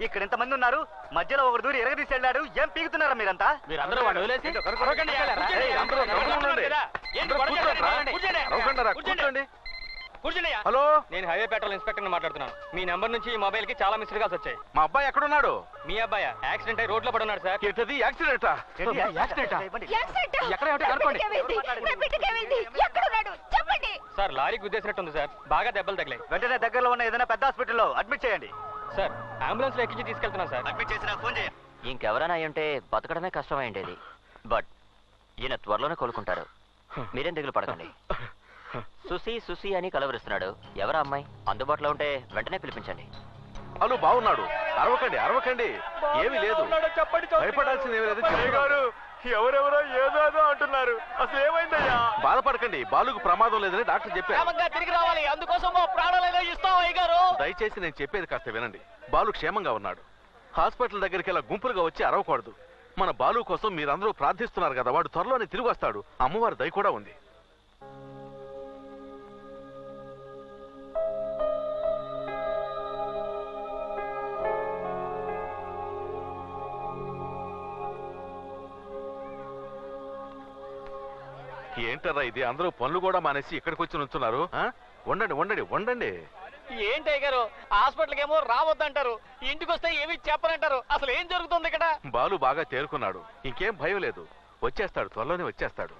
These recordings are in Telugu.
ఇక్కడ ఎంతమంది ఉన్నారు? మధ్యలో ఒకరు దూరి ఎరగదీసి వెళ్ళాడు. ఏం పీగుతున్నారా మీరంతా? మీరందరూ వాడు వదిలేసి హలో, నేను హైవే పెట్రోల్ ఇన్స్పెక్టర్ మాట్లాడుతున్నాను. మీ నెంబర్ నుంచి ఈ మొబైల్ కి చాలా మిస్డ్ కాల్స్ వచ్చాయి. మా అబ్బాయి ఎక్కడున్నాడు? మీ అబ్బాయి యాక్సిడెంట్ అయి రోడ్ లో పడున్నాడు సార్. ఏంటది యాక్సిడెంటా? సార్ లారీ గుద్దేసినట్టుంది సార్. బాగా దెబ్బలు తగిలాయి. వెంటనే దగ్గరలో ఉన్న ఏదైనా పెద్ద హాస్పిటల్లో అడ్మిట్ చేయండి. సార్ అంబులెన్స్ లో ఎక్కించి తీసుకెళ్తున్నాను సార్. అడ్మిట్ చేసిన ఫోన్ చేయండి. ఇంకెవరైనా అయ్యుంటే బతకడమే కష్టమైండేది. బట్ ఈయన త్వరలోనే కోలుకుంటారు. మీరేం దిగులు పడకండి. సుసి సుసి అని కలవరిస్తున్నాడు. ఎవరా అమ్మాయి? అందుబాటులో ఉంటే వెంటనే పిలిపించండి. అను బాగున్నాడు. అరవకండి అరవకండి, ఏమీ లేదు. భయపడాల్సింది ఏమీ లేదు. ఎవరెవరో ఏదో అంటున్నారు. అసలు ఏమైందయ్యా? బాధపడకండి, బాలుకు ప్రమాదం లేదని డాక్టర్ చెప్పారు. తిరిగి రావాలి, అందుకోసం ప్రాణాలు ఇస్తాం అయ్యగారు. దయచేసి నేను చెప్పేది కాస్త వినండి. బాలు క్షేమంగా ఉన్నాడు. హాస్పిటల్ దగ్గరికి ఇలా గుంపులుగా వచ్చి అరవకూడదు. మన బాలు కోసం మీరందరూ ప్రార్థిస్తున్నారు కదా, వాడు త్వరలోనే తిరిగి వస్తాడు. అమ్మవారి దయ కూడా ఉంది. ఏంటరా ఇది? అందరూ పనులు కూడా మానేసి ఇక్కడికి వచ్చి నుంచున్నారు. వండండి వండండి వండండి. ఏంటి అయ్యగారు, హాస్పిటల్కి ఏమో రావద్దంటారు, ఇంటికి వస్తే ఏమి చెప్పనంటారు. అసలు ఏం జరుగుతుంది ఇక్కడ? బాలు బాగా తేరుకున్నాడు, ఇంకేం భయం లేదు. వచ్చేస్తాడు, త్వరలోనే వచ్చేస్తాడు.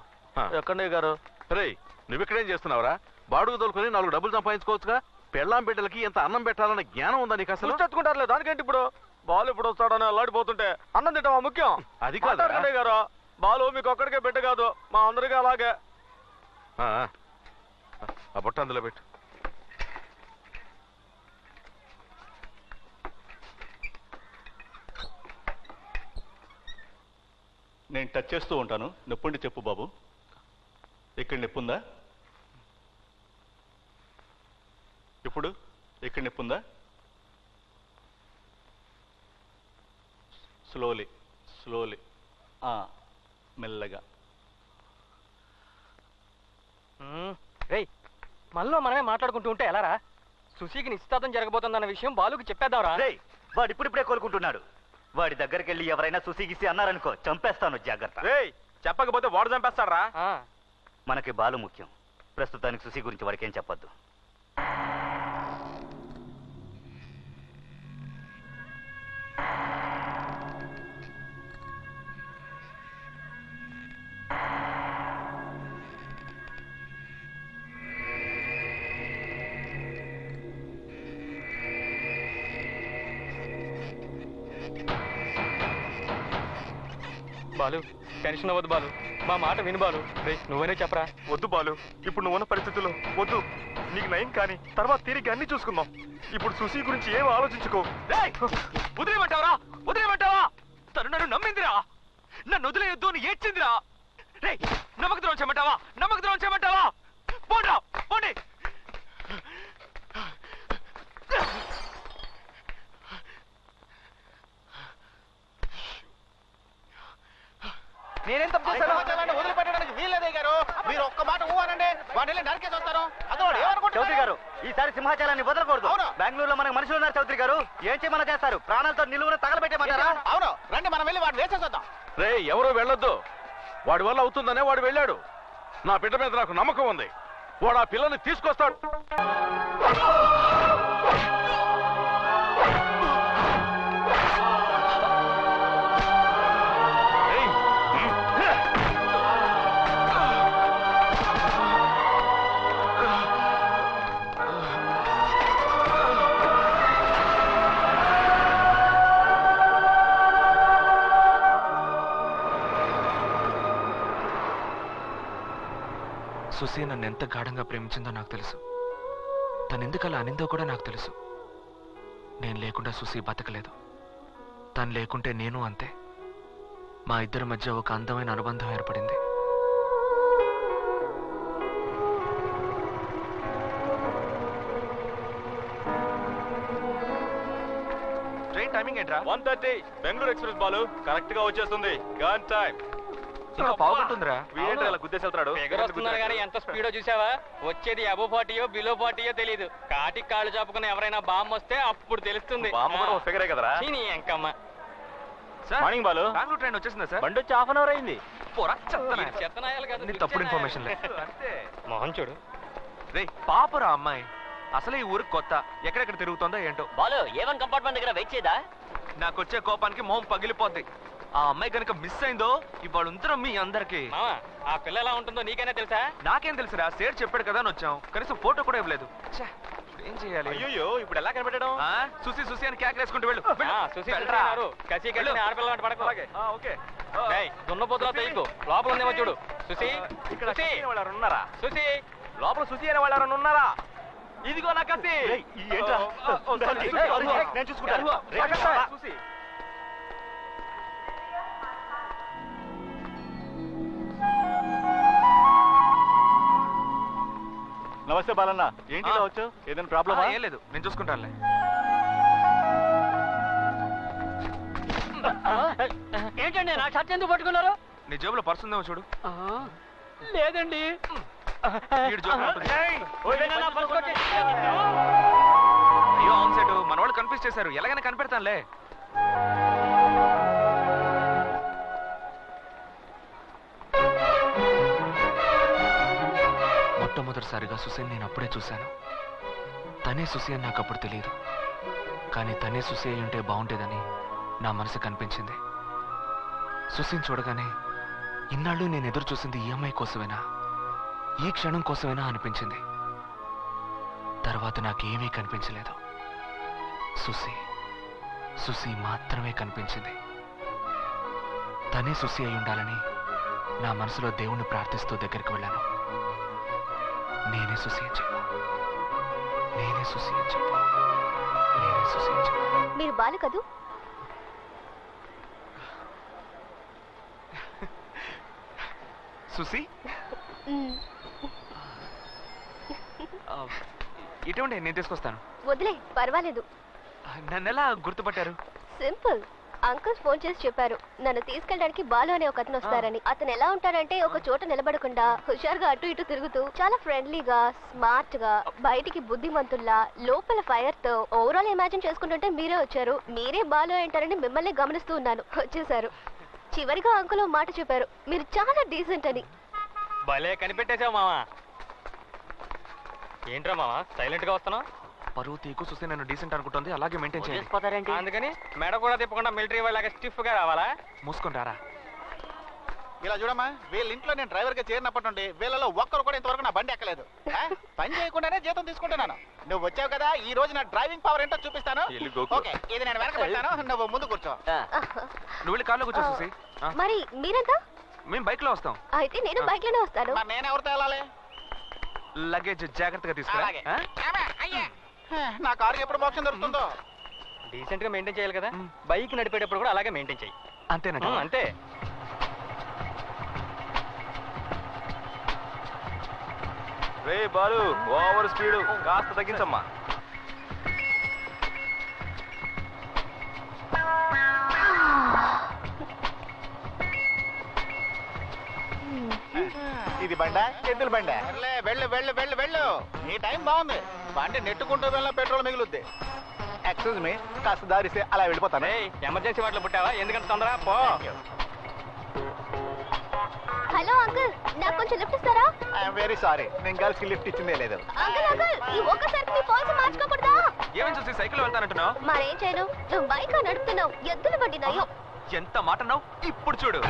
ఎక్కడే గారు? రేయ్, నువ్విక్కడేం చేస్తున్నావురా? బాడుగు దొరుకుని 4 డబ్బులు సంపాదించుకోవచ్చుగా. పెళ్ళాం బిడ్డలకి ఎంత అన్నం పెట్టాలన్న జ్ఞానం ఉందా నీకు అసలు? చెట్టుకుంటారులే, దానికేంటి ఇప్పుడు? బాలు ఇప్పుడు వస్తాడని అల్లాడిపోతుంటే అన్నం తింటావా ముఖ్యం? అది కాదు గారు, బాలు మీకు ఒక్కడికే బిడ్డ కాదు, మా అందరికీ అలాగే. ఆ బుట్ట అందులో పెట్టు. నేను టచ్ చేస్తూ ఉంటాను. నొప్పుండి చెప్పు బాబు. ఇక్కడ నొప్పుందా? ఇప్పుడు ఇక్కడ నొప్పుందా? స్లోలీ స్లోలీ, మెల్లగా. రేయ్, మనలో మనమే మాట్లాడుకుంటూ ఉంటే ఎలారా? సుశీకి నిశ్చితార్థం జరగబోతుందన్న విషయం బాలుకి చెప్పేద్దాంరా. రేయ్, వాడు ఇప్పుడిప్పుడే కోలుకుంటున్నాడు. వాడి దగ్గరికి వెళ్ళి ఎవరైనా సుశీగిసి అన్నారనుకో, చంపేస్తాను, జాగ్రత్త. రేయ్, చెప్పకపోతే వాడు చంపేస్తాడ్రా. మనకి బాలు ముఖ్యం. ప్రస్తుతానికి సుశీ గురించి వాడికేం చెప్పొద్దు. బాలు, టెన్షన్ అవ్వద్దు బాలు, మా మాట విను బాలు. రే, నువ్వనే చెప్పరా. వద్దు బాలు, ఇప్పుడు నువ్వున్న పరిస్థితుల్లో వద్దు. నీకు నయం కానీ తర్వాత తిరిగి అన్ని చూసుకుందాం. ఇప్పుడు సుశీ గురించి ఏం ఆలోచించుకో. వదిలేమంటావరా? వదిలేమంటావా? తను నన్ను నమ్మిందిరా, నన్ను వదిలేయొద్దు అని ఏడ్చిందిరా. రే, నమ్మక ద్రోహం చేయమంటావా? నమ్మక ద్రోహం చేయమంటావా? పోండ్రా, పోండి. నేనేం తప్పు చేశాను? వదిలిపెట్టడానికి వీల్లేదే గారు. మీరు ఒక్క మాట ఊహనండి, వాడిని నరికేసి వస్తాను. చౌదరి గారు, ఈసారి సింహాచలాన్ని వదలకూడదు. బెంగళూరులో మనకు మనుషులు ఉన్నారు చౌదరి గారు. ఏం చేయమన్నా చేస్తారు. ప్రాణాలతో నిలువున తగలబెట్టేమంటారా? అవును, రండి మనం వెళ్ళి వాడిని వేసేద్దాం. రే ఎవరూ వెళ్ళొద్దు. వాడి వల్ల అవుతుందనే వాడు వెళ్ళాడు. నా బిడ్డ మీద నాకు నమ్మకం ఉంది. వాడు ఆ పిల్లని తీసుకొస్తాడు. సుసి నన్ను ఎంత గాఢంగా ప్రేమించిందో నాకు తెలుసు. తను ఎందుకు అలా అనిందో కూడా నాకు తెలుసు. నేను లేకుండా సుసి బతకలేదు. తను లేకుంటే నేను అంతే. మా ఇద్దరి మధ్య ఒక అందమైన అనుబంధం ఏర్పడింది. ట్రైన్ టైమింగ్ ఏంట్రా? 1:30 బెంగళూరు ఎక్స్ప్రెస్ బాలు కరెక్ట్ గా వచ్చేస్తుంది. Gun time. ఇంకా పావుకుంటుందిరా. వీడేంట్రా ఇలా గుద్దేసి వెళ్తాడు? వస్తున్నారు కానీ ఎంత స్పీడో చూసావా? వచ్చేది అబో 40యో బిలో 40యో తెలియదు. కాటికి కాళ్ళు చాపుకుని ఎవరైనా బాంబు వస్తే అప్పుడు తెలుస్తుంది. బామ్మ కూడా ఒక ఫిగరే కదరా? చీనీ ఎంకమ్మ. Sir, morning Balu. Bengaluru train వచ్చేసిందా సార్? బండి వచ్చి హాఫ్ అన్ అవర్ అయింది. పోరా, చెత్తనా. ఇది చెత్తనాయాలు కాదు, నీ తప్పుడు ఇన్ఫర్మేషన్ లే. మొహం చూడు. రే పాపరా అమ్మాయి. అసలు ఈ ఊరికి కొత్త. ఎక్కడెక్కడ తిరుగుతుందో ఏంటో. బాలు ఏవన్ కంపార్ట్మెంట్ దగ్గర వెయిట్ చేయదా? నాకు వచ్చే కోపానికి మొహం పగిలిపోద్ది. ఆ అమ్మాయి కనుక మిస్ అయిందో ఇవాళ ఉంతరం మీ అందరికి. మామా, ఆ పిల్ల ఎలా ఉంటుందో నీకైనా తెలుసా? నాకేం తెలుసురా, సేట్ చెప్పాడు కదా అని వచ్చాం. కనీసం ఫోటో కూడా ఇవ్వలేదు. ఛే, ఏం చేయాలి? అయ్యో ఇప్పుడు ఎలా కనిపెట్టడం? ఆ, సుసి సుసి అని కేకలేసుకుంటూ వెళ్ళు. సుశీ వెళ్ళరా. కసి కసి ఆడపిల్ల వంట పడకు. ఓకే. దున్నపోతులా తెయ్యకు. లోపల ఉందేమో చూడు. సుశీ, ఇక్కడ సుశీ, సుసి అనే వాళ్ళు ఎవరైనా ఉన్నారా? సుశీ. లోపల సుసి అనే వాళ్ళు ఎవరైనా ఉన్నారా? ఇదిగో నా కత్తి. ఏంట్రా? నేను చూసుకుంటాను. సుసి. నమస్తే బాలన్న. ఏంటి ఇలా వచ్చావు? ఏదైనా ప్రాబ్లమా? ఏం లేదు, నేను చూసుకుంటానులే. ఏంటండి నా షర్ట్ ఎందుకు పట్టుకున్నారు? నీ జేబులో పర్స్ ఉందేమో చూడు. లేదండి. వీడి జోబులో ఉంటుంది. ఏదైనా నా పర్స్ కొట్టి- అయ్యో అవును సెట్, మన వాళ్ళు కన్ఫ్యూజ్ చేశారు. ఎలాగైనా కనిపెడతానులే. మొట్టమొదటిసారిగా సుసేన్ నేను అప్పుడే చూశాను. తనే సుసి అని నాకు అప్పుడు తెలియదు. కానీ తనే సుసి అయి ఉంటే బాగుండేదని నా మనసు కనిపించింది. సుసిని చూడగానే ఇన్నాళ్ళు నేను ఎదురు చూసింది ఈ అమ్మాయి కోసమేనా, ఈ క్షణం కోసమేనా అనిపించింది. తర్వాత నాకేమీ కనిపించలేదు. సుసి సుసి మాత్రమే కనిపించింది. తనే సుసి అయి ఉండాలని నా మనసులో దేవుణ్ణి ప్రార్థిస్తూ దగ్గరికి వెళ్ళాను. నేనే సుసి అని చెప్పు, నేనే సుసి అని చెప్పు, నేనే సుసి అని చెప్పు. మీరు బాలు కదూ? సుసి ఇటువంటి నేను తీసుకొస్తాను. వదిలే, పర్వాలేదు. నన్ను ఎలా గుర్తుపట్టారు? సింపుల్. అంకుల్ ఫోన్ చేసి చెప్పారు నన్ను తీసుకెళ్ళడానికి బాలు అనే ఒక అతను వస్తారని. అతను ఎలా ఉంటారంటే ఒక చోట నిలబడకుండా హుషారుగా అటు ఇటు తిరుగుతూ చాలా ఫ్రెండ్లీగా, స్మార్ట్ గా, బయటికి బుద్ధిమంతుల్లా, లోపల ఫైర్ తో. ఓవరాల్ ఇమాజిన్ చేసుకుంటుంటే మీరే వచ్చారు. మీరే బాలు అంటారని మిమ్మల్ని గమనిస్తూ ఉన్నాను. వచ్చేసారు. చివరిగా అంకుల్ మాట చెప్పారు, మీరు చాలా డీసెంట్ అని. భలే కనిపెట్టేశావు మావా. ఏంట్రా మావా సైలెంట్ గా వస్తున్నావు? పరువు తీకు సుసి నన్ను డీసెంట్ అనుకుంటుంది, అలాగే మెయింటైన్ చేయండి. వదిలేసిపోతారేంటి? అందుకని మెడ కూడా తిప్పకుండా మిలిటరీ వాళ్ళగా స్టిఫ్ గా రావాలా? మూసుకుంటారా? ఇలా చూడమ్మా, వీళ్ళ ఇంట్లో నేను డ్రైవర్ గా చేరినప్పటి నుండి వీళ్ళలో ఒక్కరు కూడా ఇంతవరకు నా బండి ఎక్కలేదు. పని చేయకుండానే జీతం తీసుకుంటున్నాను. నువ్వు వచ్చావు కదా, ఈ రోజు నా డ్రైవింగ్ పవర్ ఏంటో చూపిస్తాను. ఓకే, ఇది నేను వెనక పెడతాను, నువ్వు ముందు కూర్చో. నువ్వు వెళ్ళి కార్లో కూర్చో సుసి. మరి మీరంతా? మేము బైక్ లో వస్తాం. అయితే నేను బైక్ లోనే వస్తాను. మరి నేను ఎవరితో వెళ్ళాలి? లగేజ్ జాగ్రత్తగా తీసుకురా. అలాగే. నా కారు ఎప్పుడు మోక్షం దొరుకుతుందో. డీసెంట్ గా మెయింటైన్ చేయాలి కదా. బైక్ నడిపేటప్పుడు కూడా అలాగే మెయింటైన్ చేయి. అంతేనా? అంతే. రే బాలు, ఓవర్ స్పీడ్ కాస్త తగ్గించమ్మా. ఇది బండ, ఎద్దుల బండ. వెళ్ళు వెళ్ళు వెళ్ళు వెళ్ళు. ఈ టైం బాగుంది. బండి నెట్టుకుంటూ వెళ్ళిన పెట్రోల్ మిగులుద్ది. ఎక్స్క్యూజ్ మీ, కాస్త దారిస్తే అలా వెళ్ళిపోతాను. ఎమర్జెన్సీ వాటిలో పుట్టావా? ఎందుకంత తొందర? పో. హలో అంకుల్, నాకు కొంచెం లిఫ్ట్ ఇస్తారా? ఐఎమ్ వెరీ సారీ, నేను గర్ల్స్ కి లిఫ్ట్ ఇచ్చిందే లేదు. అంకుల్ అంకుల్, ఈ ఒక్కసారి మీ పాలసీ మార్చుకోకూడదా? ఏమని చూసి సైకిల్ వెళ్తానంటున్నావు? మరేం చేయను, నువ్వు బైక్ నడుపుతున్నావు, ఎద్దులు బండి నయ్యో. ఎంత మాట అన్నావు? ఇప్పుడు చూడు.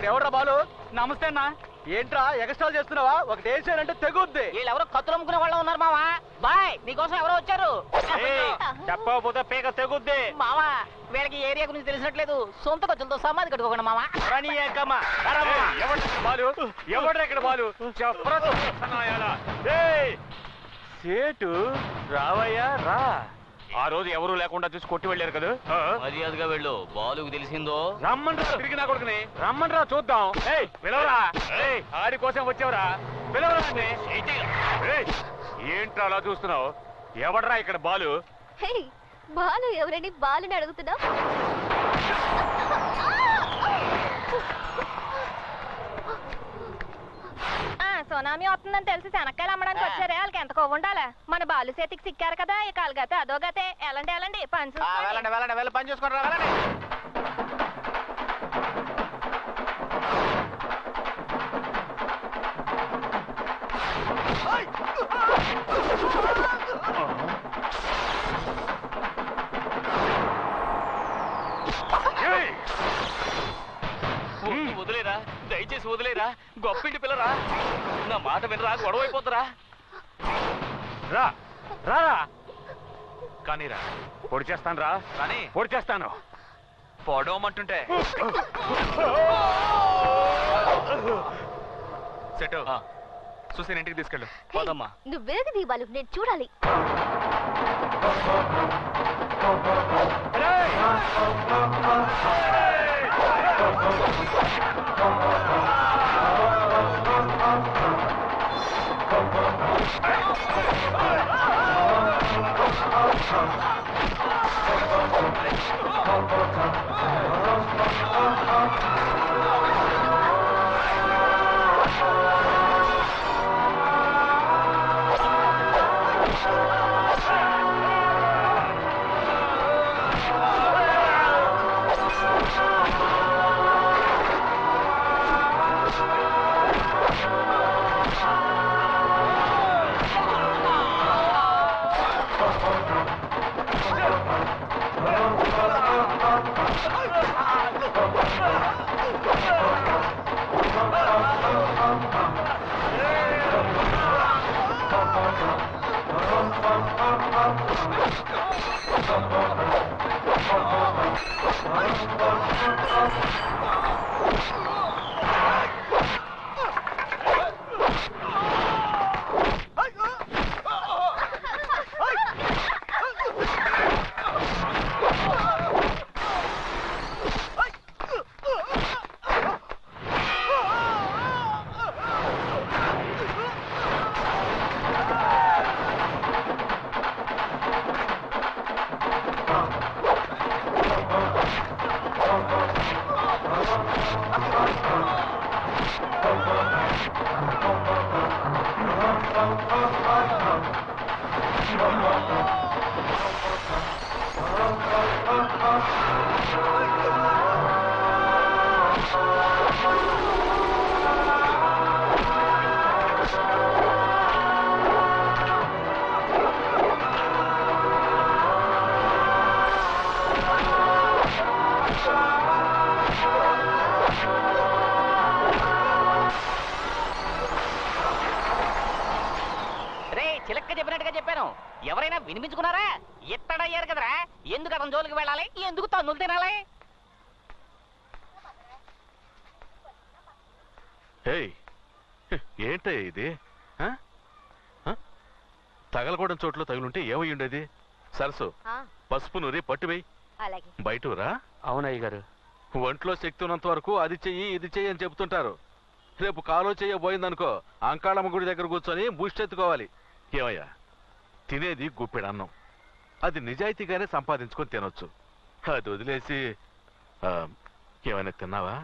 ఎవడ్రా బాలు? నమస్తే అన్నా. ఏంట్రా ఎగస్ట్రాల్ చేస్తున్నావా? ఒక దేశాలంటే తెగుద్ది. వీళ్ళెవరో కత్తులు అమ్ముకునే వాళ్ళు ఉన్నారు మావా. బాయ్, నీకోసం ఎవరో వచ్చారు. చెప్పకపోతే పీక తెగుద్ది. మావా, వీళ్ళకి ఏరియా గురించి తెలిసినట్లేదు. సొంత ఖర్చులతో సమాధి కట్టుకోకుండా మావా. ఎవడ్రా ఇక్కడ బాలు? సేటు రావయ్యా రా. ఆ రోజు ఎవరు లేకుండా చూసి కొట్టి వెళ్ళారు కదా. మర్యాదగా వెళ్ళు. బాలుకు తెలిసిందో రమ్మండ్రా, తిరిగి నా కొడుకుని రమ్మండ్రా చూద్దాం. పిలవరా, ఆడి కోసం వచ్చావురా, పిలవరా. ఏంట్రా అలా చూస్తున్నావు? ఎవడ్రా ఇక్కడ బాలు? హే, బాలు ఎవరని బాలుని అడుగుతున్నావు? సునామీ వస్తుందని తెలిసి శనక్కాయలు అమ్మడానికి వచ్చారే, వాళ్ళకి ఎంత కొవ్వు ఉండాలా? మన బాలు చేతికి సిక్కారు కదా, ఇక అలాగతే అదోగతే. ఎలాంటి పని వెళ్ళండి, పని చూసుకోండి రా, వెళ్ళండి. వదిలేరా, దయచేసి వదిలేరా. గొప్పింటి పిల్లరా, నా మాట వినరా, గొడవ అయిపోతురా. రా రా కానీ రా, పొడి చేస్తాను రా, కానీ పొడి చేస్తాను. పొడవమంటుంటే సెటు చూసి ఇంటికి తీసుకెళ్ళు. పోదమ్మా. నువ్వు వేగ దీపాలు నేను చూడాలి. చిలక్క చెప్పినట్టుగా చెప్పాను. ఎవరైనా వినిపించుకున్నారా? ఎత్తడయ్యారు కదరా, ఎందుకు అతని జోలికి వెళ్ళాలి, ఎందుకు తన్నులు తినాలి? ఏంటయ్యా ఇది? తగలకూడని చోట్ల తగులుంటే ఏమై ఉండేది? సరసు, పసుపు నూరి పట్టువేయి. బయటరా. అవునయ్య గారు. ఒంట్లో శక్తి ఉన్నంత వరకు అది చెయ్యి ఇది చెయ్యి అని చెబుతుంటారు. రేపు కాలో చెయ్యబోయిందనుకో అంకాళమ్మ గుడి దగ్గర కూర్చొని బూష్టెత్తుకోవాలి. ఏమయ్యా, తినేది గుప్పెడన్నం, అది నిజాయితీగానే సంపాదించుకొని తినొచ్చు. అది వదిలేసి ఏమైనా తిన్నావా?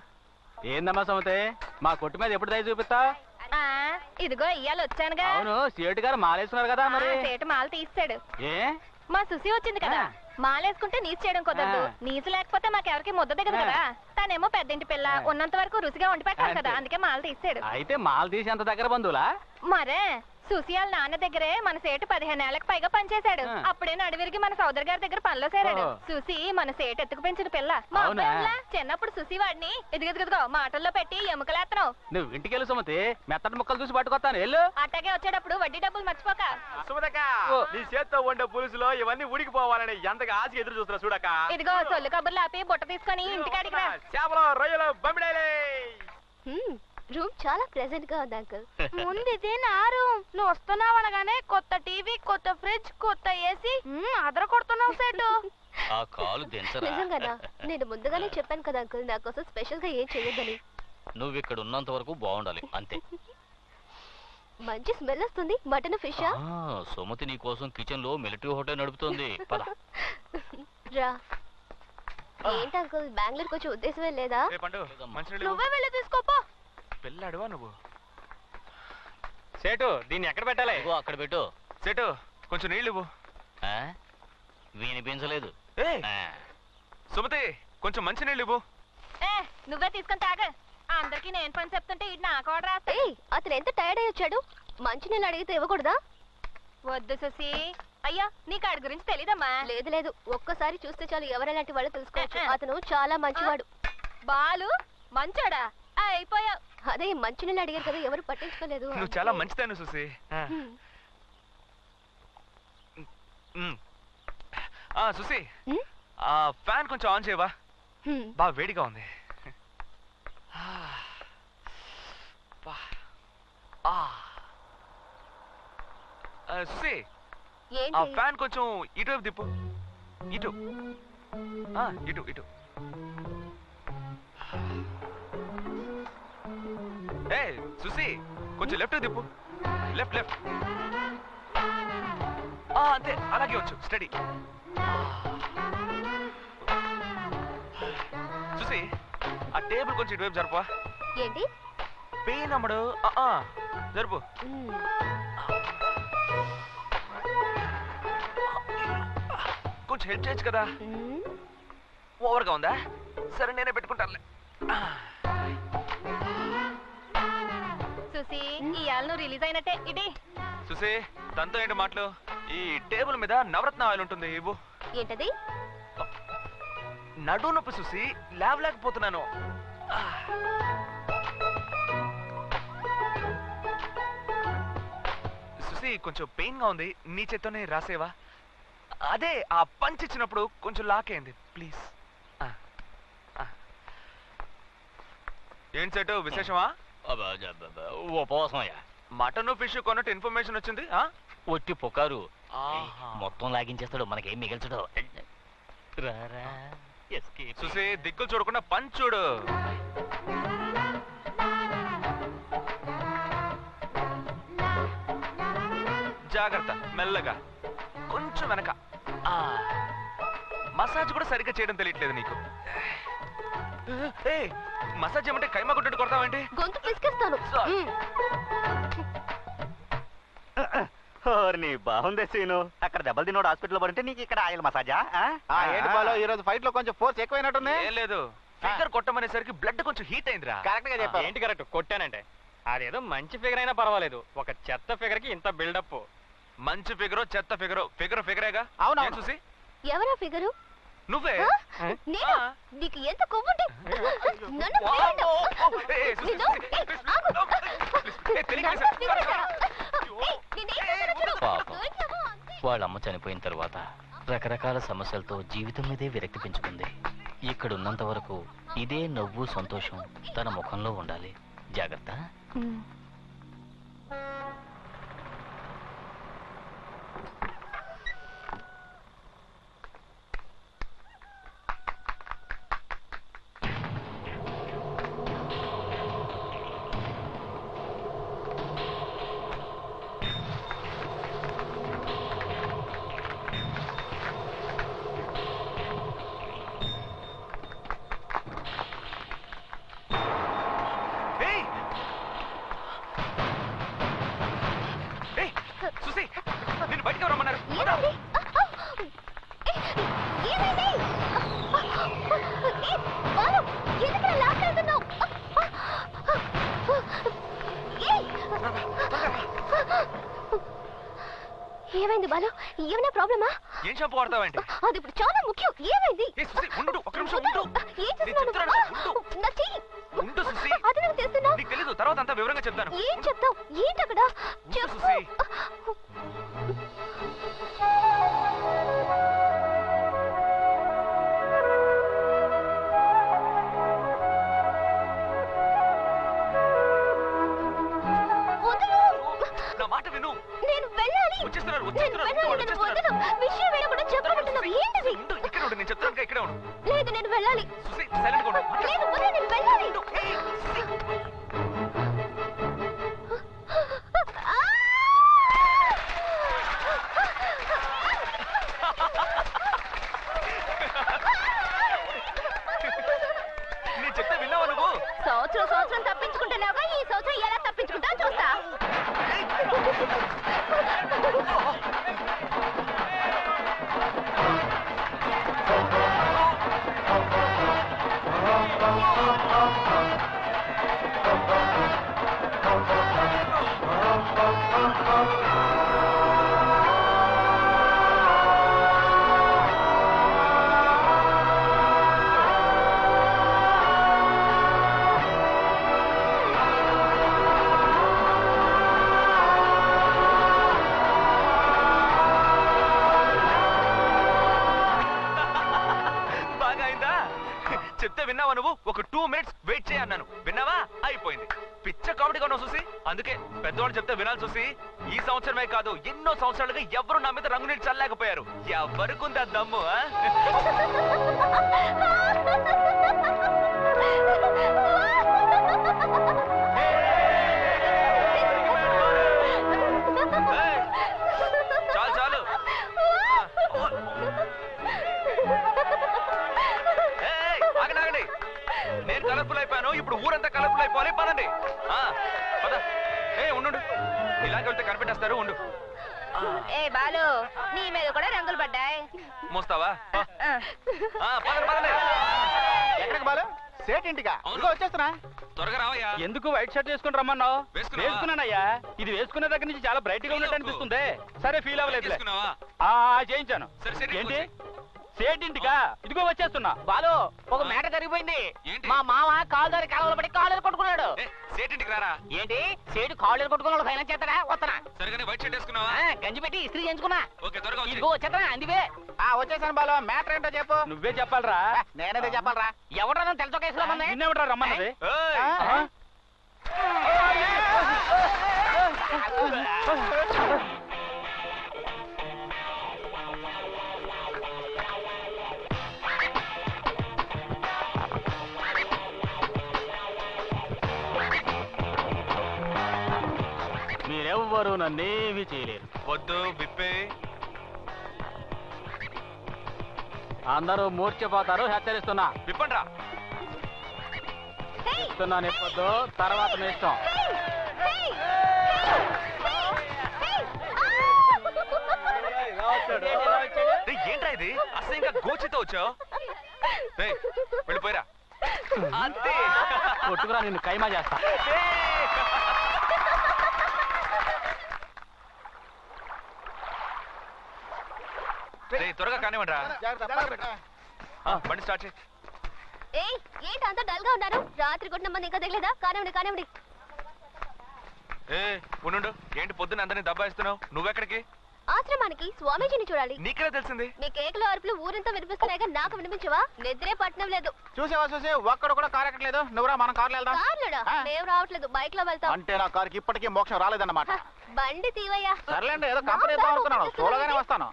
ఏందమ్మా సమతే, మా కొట్టు మీద ఎప్పుడు దయ చూపిస్తా? ఇదిగో ఇయ్యాలి వచ్చానుగా. అవును, సేటు గారు మాలేస్తున్నారు కదా, మరి సేటు మాల తీస్తాడు. ఏ మా సుసి వచ్చింది కదా, మాలేసుకుంటే నీసు చేయడం కుదరదు. నీసు లేకపోతే మాకెవరికి ముద్ద దిగదు కదా. తనేమో పెద్దింటి పిల్ల, ఉన్నంత వరకు రుచిగా వండి పెట్టాలి కదా, అందుకే మాల తీసాడు. అయితే మాల తీసి అంత దగ్గర బంధువులా? మరే సుసి వాళ్ళ నాన్న దగ్గరే మన సేటు 15 ఏళ్లకు పైగా పనిచేశాడు. అప్పుడే నడివిరికి మన సోదరు గారి దగ్గర పనిలో చేరాడు. సుసి మన సేటు ఎత్తుకు పెంచిన పిల్ల. మా అబ్బాయిలా చిన్నప్పుడు సుసి వాడిని ఇదిగో మాటల్లో పెట్టి ఎముకలేస్తున్నావు. నువ్వు ఇంటికి వెళ్ళు సుమతి, మెత్తటి ముక్కలు చూసి పట్టుకొస్తాను. వెళ్ళు. అట్టాగే వచ్చేటప్పుడు వడ్డీ డబ్బులు మర్చిపోక. సుమతక్క, నీ చేత్తో వండే పులుసులో ఇవన్నీ ఉడికిపోవాలని ఎంతగా ఆశ ఎదురు చూస్తున్నా చూడక. ఇదిగో సొల్లు కబుర్లు ఆపి బుట్ట తీసుకొని ఇంటికాడికి రా. చేపలు, రొయ్యలు, బొమ్మిడాయలే. రూమ్ చాలా ప్రెజెంట్ గా ఉంది అంకుల్. ముందు ఇది నా రూమ్. నువ్వు వస్తున్నావు అనగానే కొత్త టీవీ, కొత్త ఫ్రిడ్జ్, కొత్త ఏసీ అదర కొడుతున్నావు సేటు. ఆ కాలు దించరా. నిజంగానా? నేను ముందుగానే చెప్పాను కదా అంకుల్, నా కోసం స్పెషల్ గా ఏం చేయొద్దని. నువ్వు ఇక్కడ ఉన్నంత వరకు బాగుండాలి అంతే. మంచి స్మెల్ వస్తుంది. మటన్ ఫిషా? సుమతి నీ కోసం కిచెన్ లో మిలిటరీ హోటల్ నడుపుతోంది. పద రా. ఏంటి అంకుల్, బెంగళూరుకి వచ్చే ఉద్దేశమే లేదా? నువ్వే వెళ్ళి తీసుకోపో. పెళ్ళాడువా నువ్వు? సేటు, దీన్ని ఎక్కడ పెట్టాలి? అక్కడ పెట్టు. సేటు, కొంచెం నీళ్ళు ఇవ్వు. వినిపించలేదు. సుమతి, కొంచెం మంచి నీళ్ళు ఇవ్వు. నువ్వే తీసుకొని తాగ. అందరికి నేను పని చెప్తుంటే ఇది నాకు ఆర్డర్ రాస్తా. అతను ఎంత టైర్డ్ అయ్యి వచ్చాడు, మంచినీళ్ళు అడిగితే ఇవ్వకూడదా? వద్దు సుసి. అయ్యా, నీకు ఆడి గురించి తెలీదమ్మా? లేదు లేదు, ఒక్కసారి చూస్తే చాలు ఎవరెలాంటి వాళ్ళు తెలుసుకోవచ్చు. అతను చాలా మంచివాడు. బాలు మంచోడా? అయిపోయా. అదే మంచినీళ్ళు అడిగారు కదా, ఎవరు పట్టించుకోలేదు. నువ్వు చాలా మంచిదాన్ని సుసి. సుసి, ఫ్యాన్ కొంచెం ఆన్ చేయవా? బాగా వేడిగా ఉంది. సుసి, ఆ ఫ్యాన్ కొంచెం ఇటువైపు తిప్పు. ఇటు ఇటు ఇటు. ఏ సుసి, కొంచెం లెఫ్ట్ తిప్పు. Left left. అంతే, అలాగే వచ్చు. స్టడీ. సుసి, ఆ టేబుల్ కొంచెం ఇటువైపు జరుపా. ఏంటి పెయిన్ అమ్మడు? జరుపు. కొంచెం హెల్ప్ చేయొచ్చు కదా. ఓవర్గా ఉందా? సరే, నేనే పెట్టుకుంటానులే. సుసి, ఇవాళ నువ్వు రిలీజ్ అయినట్టే. ఇది సుసి, దాంతో ఏంటి మాటలు? ఈ టేబుల్ మీద నవరత్న ఆయిల్ ఉంటుంది, ఇవ్వు. ఏంటది? నడు నొప్పి సుసి, లేవలేకపోతున్నాను. సుసి, కొంచెం పెయిన్ గా ఉంది, నీ చేత్తోనే రాసేవా? అదే ఆ పంచ్ ఇచ్చినప్పుడు కొంచెం లాకేయండి ప్లీజ్. ఏంటి సెట్, విశేషమా? ఉపవాసమయ్యా. మటన్ ఫిష్ కొన్నట్టు ఇన్ఫర్మేషన్ వచ్చింది. ఒట్టి పొకారు మొత్తం లాగించేస్తాడు, మనకేం మిగల్చడు. చూసి దిక్కులు చూడకుండా పంచ్ చూడు. జాగ్రత్త, మెల్లగా, కొంచెం వెనక. మసాజ్ కూడా సరిగ్గా చేయడం తెలియట్లేదు నీకు. మసాజ్ ఏమంటే కైమా కొట్టట్టు కొడతావేంటి? గొంతు పిసికేస్తాను. బాగుందే సీను. అక్కడ దెబ్బలు తినోడు హాస్పిటల్ పడితే నీకు ఇక్కడ ఆయిల్ మసాజా? ఏంటి బాలో, ఈ రోజు ఫైట్ లో కొంచెం ఫోర్స్ ఎక్కువైనట్టుంది. ఏం లేదు, ఫిగర్ కొట్టమనేసరికి బ్లడ్ కొంచెం హీట్ అయిందిరా. కరెక్ట్ గా చెప్పావు. ఏంటి కరెక్ట్? కొట్టానంటే అదేదో మంచి ఫిగర్ అయినా పర్వాలేదు, ఒక చెత్త ఫిగర్ కి ఇంత బిల్డప్. మంచి ఫిగరో చెత్త ఫిగరో, ఫిగర్ ఫిగరేగా. అవునా చూసి? ఎవరా ఫిగరు? నువ్వే. నీకు ఎంత కొవ్వుంటే వాళ్ళ అమ్మ చనిపోయిన తర్వాత రకరకాల సమస్యలతో జీవితం మీదే విరక్తి పెంచుకుంది. ఇక్కడ ఉన్నంత వరకు ఇదే నవ్వు సంతోషం తన ముఖంలో ఉండాలి. జాగ్రత్త. సుసి నేను బయటకు రమ్మన్నారు. ఏమైంది బాలు? ఏమైనా ప్రాబ్లమా? ఏం షాంపూ వాడతావంటే? అది ఇప్పుడు చాలా ముఖ్యం. ఏమైంది? ఉండు, ఒక్క నిమిషం ఉండు. ఏం చేస్తున్నావు? నా చెయ్యి. ఉండు సుసి. అది నాకు తెలుస్తున్నా. నీకు తెలీదు, తర్వాత అంతా వివరంగా చెప్తాను. ఏం చెప్తావు? ఏంటి అక్కడ? చెప్పు. నా మాట విను. నేను వెళ్ళాలి. వచ్చేస్తున్నారు. విషయం వేయకుండా చెప్పమంటున్నావు. ఏంటిది? ఇక్కడ ఉండు, నేను చెప్తాను. ఇక్కడే ఉండు. లేదు, నేను వెళ్ళాలి. సుసి సైలెంట్ గా ఉండు. లేదు, నేను వెళ్ళాలి. నేను చెప్తే విన్నావా నువ్వు? సంవత్సరం తప్పించుకుంటున్నావుగా, ఈ సంవత్సరం ఎలా తప్పించుకుంటా చూస్తా. చెప్తే విన్నావా నువ్వు? ఒక 2 minutes వెయిట్ చేయ అన్నాను. విన్నావా? అయిపోయింది. పిచ్చ కామెడీగా ఉన్నావు చూసి. అందుకే పెద్దవాళ్ళు చెప్తే వినాలి చూసి. ఈ సంవత్సరమే కాదు, ఎన్నో సంవత్సరాలుగా ఎవరు నా మీద రంగు నీళ్ళు చల్లలేకపోయారు. ఎవరికుంది ఆ దమ్ము? చాలు చాలు. ఆగండి. నేను కలర్ఫుల్ అయిపోయాను, ఇప్పుడు ఊరంతా కలర్ఫుల్ అయిపోవాలి. పదండి. పద. ఉండు, ఇలాగే వెళ్తే కనిపెట్టేస్తారు. ఉండు. ఏ బాలు, నీ మీద కూడా రంగులు పడ్డాయి. మోస్తావా? పదండి. ఎక్కడికి బాలు? సేటింటిగా వచ్చేస్తున్నా. త్వరగా రావయ్యా. ఎందుకు వైట్ షర్ట్ వేసుకుని రమ్మన్నావు? వేసుకున్నానయ్యా. ఇది వేసుకునే దగ్గర నుంచి చాలా బ్రైట్ గా ఉన్నట్టు అనిపిస్తుంది. సరే, ఫీల్ అవ్వలేదు. చేయించాను. ఏంటి సేటింటికా? ఇదిగో వచ్చేస్తున్నా. బాలు, ఒక మేట జరిగిపోయింది. మా మామ కాలు దారి కాలంలో పడి కాళ్ళు కొట్టుకున్నాడు. సేటింటికి రారా. ఏంటి సేటు కాళ్ళు కొట్టుకున్నాడు? ఫైనాన్స్ చేస్తాడా? వస్తానా? సరిగానే వైట్ షర్ట్ వేసుకున్నావా? గంజి పెట్టి ఇస్త్రీ చేయించుకున్నా. ఓకే, త్వరగా ఇదిగో వచ్చేస్తానా? అందివే. వచ్చేసాను బాలు. మ్యాటర్ ఏంటో చెప్పు. నువ్వే చెప్పాలరా. నేనేదే చెప్పాలరా. ఎవడన్నా తెలుసో కేసులో నిన్నెవడరా రమ్మన్నది? మీరెవ్వరూ నన్నేమీ చేయలేరు. వద్దు, విప్పే. అందరూ మూర్ఛపోతారు. హెచ్చరిస్తున్నా. విప్పండ్రా. చెప్తున్నాను, ఇప్పొద్దు. తర్వాత మీ ఇష్టం. ఏంట్రా ఇది? అసలు ఇంకా గోచితో వచ్చావు? వెళ్ళిపోయిరా. అంతే. కొట్టుకురా, నిన్ను కైమా చేస్తా. త్వరగా కానివ్వండిరా. బండి స్టార్ట్ చేయి. ఏంటి అంత డల్ గా ఉన్నారు? రాత్రి కొట్టిన మంది ఇంకా తగలేదా? కానివ్వండి. ఉండు. ఏంటి పొద్దున్న అందరినీ దబ్బాయిస్తున్నావు? నువ్వెక్కడికి? ఆశ్రమానికి స్వామీజీని చూడాలి. నీకెలా తెలిసింది? మీ కేకలు అరుపులు ఊరంతా వినిపిస్తున్నాయిగా నాకు వినిపించవా? నిద్రే పట్టణం లేదు. చూసావా చూసి ఒక్కడు కూడా కారు ఎక్కట్లేదు. నువ్వురా మనం కార్లో వెళ్దాం. కార్లోడా? మేము రావట్లేదు, బైక్ లో వెళ్తాం. అంటే నా కారుకి ఇప్పటికీ మోక్షం రాలేదన్నమాట. బండి తీవయ్యా. సర్లేండి, ఏదో కంపెనీ ఇద్దాం అనుకున్నాను. చూడగానే వస్తాను.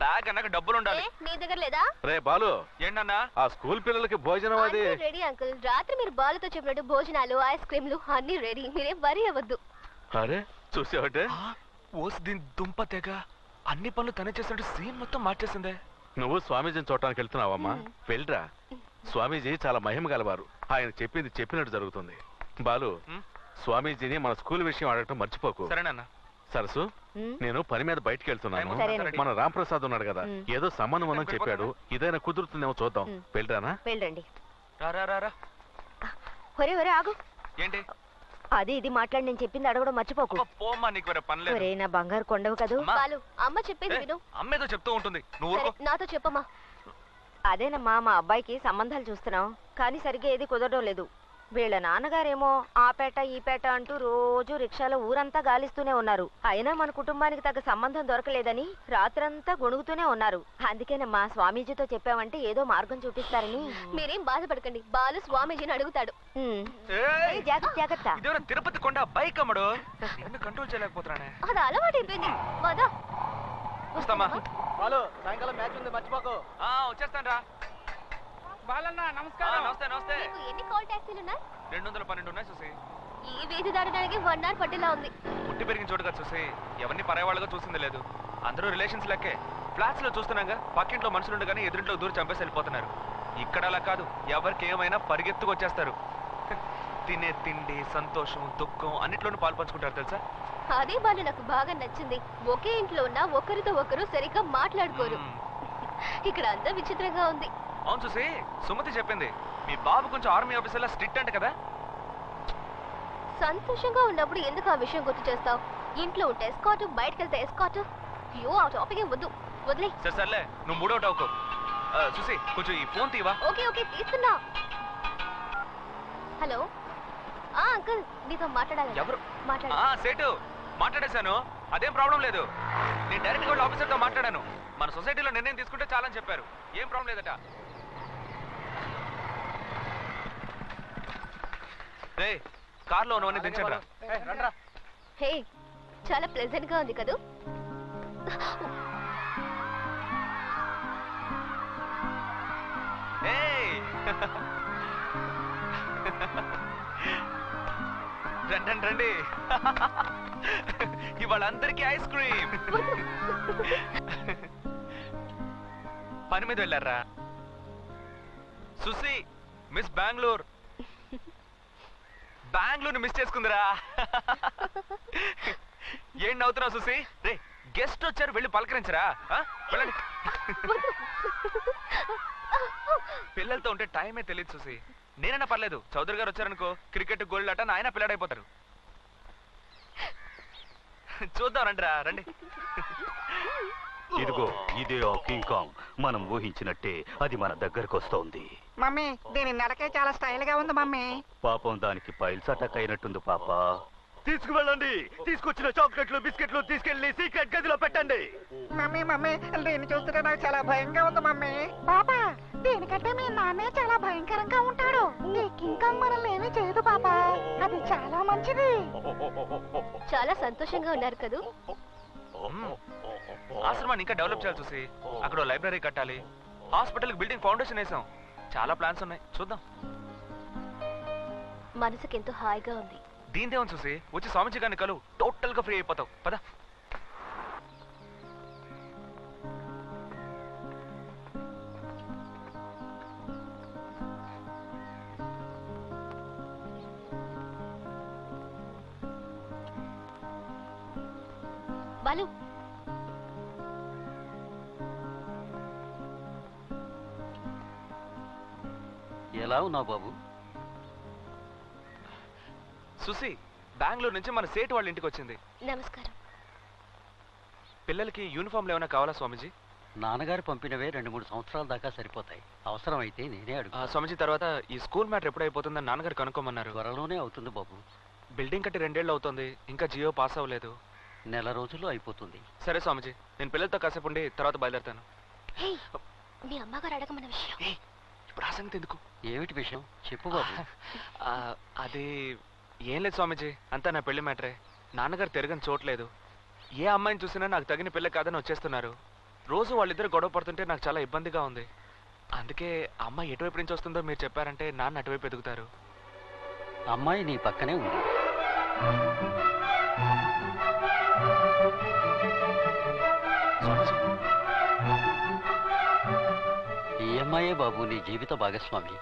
బ్యాగ్ అన్నాక డబ్బులు ఉండాలి. నీ దగ్గర లేదా? రే బాలు, ఏంటన్నా? ఆ స్కూల్ పిల్లలకి భోజనం అది రెడీ అంకుల్. రాత్రి మీరు బాలుతో చెప్పినట్టు భోజనాలు, ఐస్ క్రీమ్లు అన్ని రెడీ. మీరేం వరి అవ్వద్దు. అరే చూసావటే, ఓసి దీని దుంప తెగ అన్ని పనులు తనే చేసినట్టు సీన్ మొత్తం మార్చేసిందే. నువ్వు స్వామీజీని చూడటానికి వెళ్తున్నావమ్మా? వెళ్ళరా. స్వామీజీ చాలా మహిమ గలవారు. ఆయన చెప్పింది చెప్పినట్టు జరుగుతుంది. బాలు, స్వామీజీని మన స్కూల్ విషయం అడగటం మర్చిపోకు. సరేనన్నా. సరసు, నేను పని మీద బయటికి వెళ్తున్నాను. సరేనండి. మన రాంప్రసాద్ ఉన్నాడు కదా, ఏదో సంబంధం ఉందని చెప్పాడు. ఇదైనా కుదురుతుందేమో చూద్దాం. వెళ్ళరానా? వెళ్ళండి. రా. ఒరే ఒరే ఆగు. ఏంటి? అది ఇది మాట్లాడి నేను చెప్పింది అడగడం మర్చిపోకు. పోమ్మా, నీకు వేరే పని లేదు. ఒరే నా బంగారు కొండవు కదూ. బాలు, అమ్మ చెప్పింది విను. అమ్మేదో చెప్తూ ఉంటుంది, నువ్వు సరే, ఊరుకో. నాతో చెప్పమ్మా. అదేనమ్మా, మా అబ్బాయికి సంబంధాలు చూస్తున్నాం, కానీ సరిగ్గా ఏది కుదరడం లేదు. వీళ్ళ నాన్నగారేమో ఆ పేట ఈ పేట అంటూ రోజు రిక్షాలో ఊరంతా గాలిస్తూనే ఉన్నారు. అయినా మన కుటుంబానికి తగ్గ సంబంధం దొరకలేదని రాత్రంతా గొణుగుతూనే ఉన్నారు. అందుకేనమ్మా స్వామీజీతో చెప్పామంటే ఏదో మార్గం చూపిస్తారని. మీరేం బాధపడకండి, బాలు స్వామీజీని అడుగుతాడు. ఏయ్, జాగ్రత్త జాగ్రత్త. ఇదేమన్నా తిరుపతి కొండ బైక్ అమ్మడు. నిన్ను కంట్రోల్ చేయలేకపోతున్నానే. అది అలవాటు అయిపోయింది. వదా వస్తామా? బాలు, సాయంకాలం మ్యాచ్ ఉంది, మర్చిపోకు. వచ్చేస్తాను రా. బాలన్న నమస్కారం. నమస్తే. నీకు ఎన్ని కాల్ ట్యాక్సీలు ఉన్నాయి? 212 ఉన్నాయి చూసి. ఈ వీధి దాటడానికి 1 hour పట్టేలా ఉంది. పుట్టి పెరిగిన చోటు కదా చూసి, ఎవరిని పరాయవాళ్ళగా చూసింది లేదు. అందరూ రిలేషన్స్ లెక్కే. ఫ్లాట్స్ లో చూస్తున్నాగా, పక్కింట్లో మనుషులుండు కానీ ఎదురింట్లో దూరం చంపేసి వెళ్ళిపోతున్నారు. ఇక్కడ అలా కాదు, ఎవరికి ఏమైనా పరిగెత్తుకు వచ్చేస్తారు. తినే తిండి, సంతోషం, దుఃఖం అన్నిట్లోనూ పాలు పంచుకుంటారు తెలుసా. అదే బాలు నాకు బాగా నచ్చింది. ఒకే ఇంట్లో ఉన్న ఒకరితో ఒకరు సరిగ్గా మాట్లాడుకోరు. ఇక్కడ అంతా విచిత్రంగా ఉంది. అవును చూసి, సుమతి చెప్పింది మీ బాబు కొంచెం ఆర్మీ ఆఫీసర్లా స్ట్రిక్ట్ అంట కదా. సంతోషంగా ఉన్నప్పుడు ఎందుకు ఆ విషయం గుర్తు చేస్తావు? ఇంట్లో ఉంటే ఎస్కాట్, బయటకు వెళ్తే ఎస్కాట్. అయ్యో, ఆ టాపిక్ ఏం వద్దు, వదిలే. సర్లే, నువ్వు మూడవుట్ అవుకో. చూసి కొంచెం ఈ ఫోన్ తీవా. ఓకే ఓకే, తీస్తున్నా. హలో, అంకుల్, నీతో మాట్లాడాలి. ఎవరు? మాట్లాడు. సేటు మాట్లాడేశాను, అదేం ప్రాబ్లం లేదు. నేను డైరెక్ట్ గా ఆఫీసర్తో మాట్లాడాను. మన సొసైటీలో నిర్ణయం తీసుకుంటే చాలని చెప్పారు. ఏం ప్రాబ్లం లేదట. రే, కార్లో ఉన్నవన్నీ దించండి రా. హే, చాలా ప్లెజెంట్ గా ఉంది కదూ. రండి ఇవాళ అందరికీ ఐస్ క్రీమ్. పని మీద వెళ్ళారా? సుసి మిస్ బెంగళూరు మిస్ చేసుకుందిరా. ఏం నవ్వుతున్నావు సుసి? రే, గెస్ట్ వచ్చారు, వెళ్ళి పలకరించరా. వెళ్ళండి. పిల్లలతో ఉంటే టైమే తెలియదు సుసి. నేనైనా పర్లేదు, చౌదరి గారు వచ్చారనుకో, క్రికెట్ గోల్డ్ ఆట ఆయన పిల్లాడైపోతారు. చూద్దాం రండిరా, రండి. ఇదిగో ఇదే ఆ కింగ్ కాంగ్. మనం ఊహించినట్టే అది మన దగ్గరకు వస్తోంది. మమ్మీ, దీని నడకే చాలా స్టైల్ గా ఉంది మమ్మీ. పాపం దానికి పైల్స్ అటాక్ అయినట్టుంది పాప. తీసుకువెళ్ళండి. తీసుకొచ్చిన చాక్లెట్లు, బిస్కెట్లు తీసుకెళ్లి సీక్రెట్ గదిలో పెట్టండి. మమ్మీ, దీన్ని చూస్తుంటే నాకు చాలా భయంగా ఉంది మమ్మీ. పాపా, దీనికంటే మీ నాన్నే చాలా భయంకరంగా ఉంటాడు. ఈ కింగ్ కాంగ్ మనల్ని ఏమీ చేయదు పాపా. అది చాలా మంచిది. చాలా సంతోషంగా ఉన్నారు కదూ. ఆశ్రమాన్ని ఇంకా డెవలప్ చేయాలి చూసి. అక్కడ లైబ్రరీ కట్టాలి, హాస్పిటల్ బిల్డింగ్ ఫౌండేషన్ వేసాం. చాలా ప్లాన్స్ ఉన్నాయి, చూద్దాం. మనసుకి ఎంతో హాయిగా ఉంది. దీందేమో చూసి, వచ్చి స్వామిజీ గారిని కలు, టోటల్ గా ఫ్రీ అయిపోతావు. పద. బాలు, ఎలా ఉన్నావు బాబు? సుసి బెంగళూరు నుంచి మన సేటు వాళ్ళ ఇంటికి వచ్చింది. నమస్కారం. పిల్లలకి యూనిఫామ్లు ఏమైనా కావాలా స్వామిజీ? నాన్నగారు పంపినవే 2-3 సంవత్సరాల దాకా సరిపోతాయి. అవసరమైతే నేనే అడుగు. స్వామిజీ, తర్వాత ఈ స్కూల్ మ్యాటర్ ఎప్పుడు అయిపోతుందని నాన్నగారు కనుక్కోమన్నారు. త్వరలోనే అవుతుంది బాబు. బిల్డింగ్ కట్టి 2 ఏళ్ళు అవుతుంది, ఇంకా జియో పాస్ అవ్వలేదు. నెల రోజుల్లో అయిపోతుంది. సరే స్వామిజీ, నేను పిల్లలతో కాసేపు ఉండి తర్వాత బయలుదేరుతాను. మీ అమ్మగారు అడగమన్న విషయం ఇప్పుడు ఆ సంగతి ఎందుకు? ఏమిటి విషయం చెప్పు బాబు. అది ఏం లేదు స్వామిజీ, అంతా నా పెళ్లి మ్యాటరే. నాన్నగారు తిరగని చోట్లేదు. ఏ అమ్మాయిని చూసినా నాకు తగిన పిల్ల కాదని వచ్చేస్తున్నారు. రోజు వాళ్ళిద్దరు గొడవ పడుతుంటే నాకు చాలా ఇబ్బందిగా ఉంది. అందుకే అమ్మాయి ఎటువైపు నుంచి వస్తుందో మీరు చెప్పారంటే నాన్న అటువైపు ఎదుగుతారు. అమ్మాయి నీ పక్కనే ఉంది. ఈ అమ్మాయే బాబు నీ జీవిత భాగస్వామి.